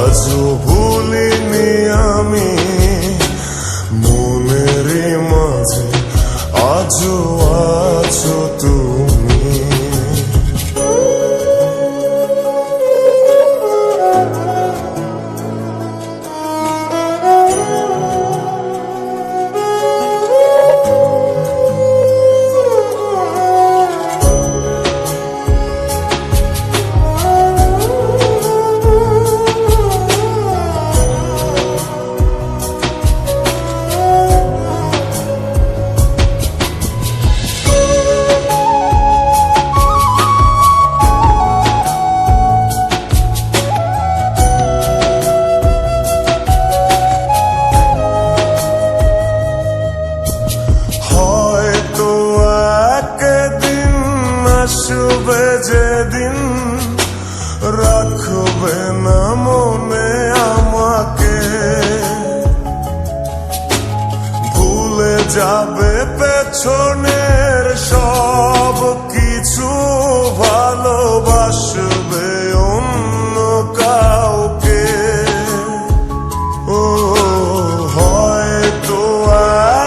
আজও ভুলিনি আমি মনের মাঝে, আজও আছো তুমি। আসবে যেদিন রাখবে না মনে আমাকে, ভুলে যাবে পেছনের সব কিছু, ভালোবাসবে অন্য কাউকে। ও হয়তো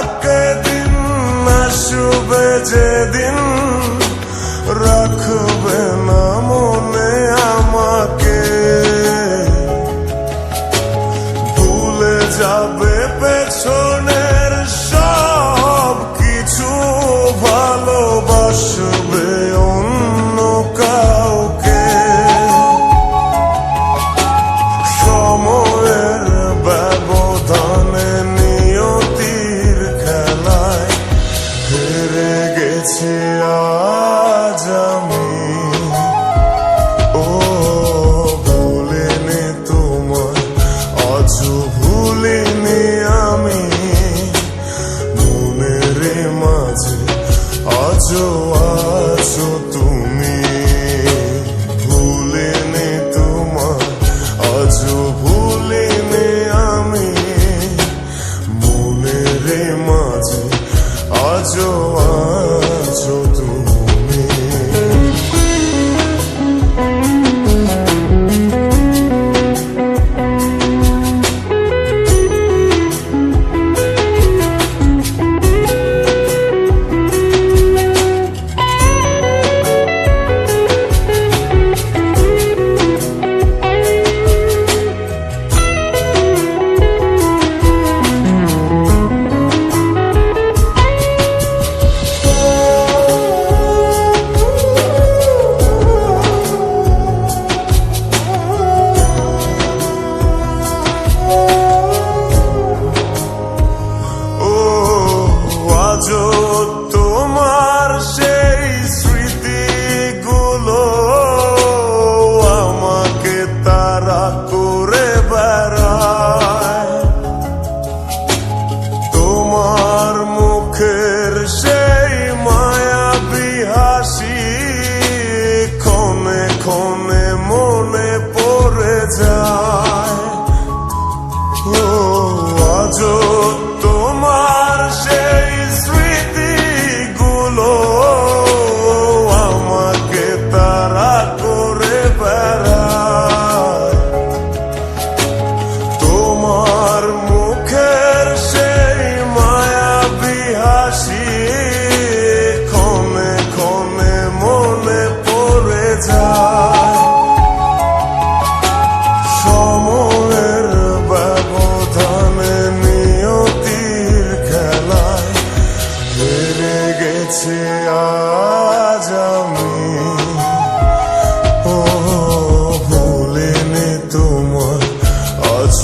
একদিন আসবে যেদিন রাখবে না মনে আমাকে, ভুলে যাবে পেছনের সব কিছু, ভালোবাসবে অন্য কাউকে। সময়ের ব্যবধানে নিয়তির খেলায় হেরে গেছে আজ আমি। ও ভুলিনি তোমায়, আজও ভুলিনি আমি মনের মাঝে, আজও আছো তুমি। ভুলিনি তোমায়, আজও ভুলিনি আমি মনের মাঝে, আজও আছো তুমি। তোমার সেই স্মৃতিগুলো আমাকে তাড়া করে বেড়ায়, তোমার মুখের সেই মায়াবী হাসি ক্ষণে ক্ষণে মনে পড়ে যায়। ও আজও তোমার সেই স্মৃতিগুলো আমাকে তাড়া করে বেড়ায়, তোমার মুখের সেই মায়াবী হাসি ক্ষণে ক্ষণে মনে পড়ে যায়। সময়ের ব্যবধানে নিয়তির খেলায় হেরে গেছে আজ আমি। ও ভুলিনি তোমায়, আজ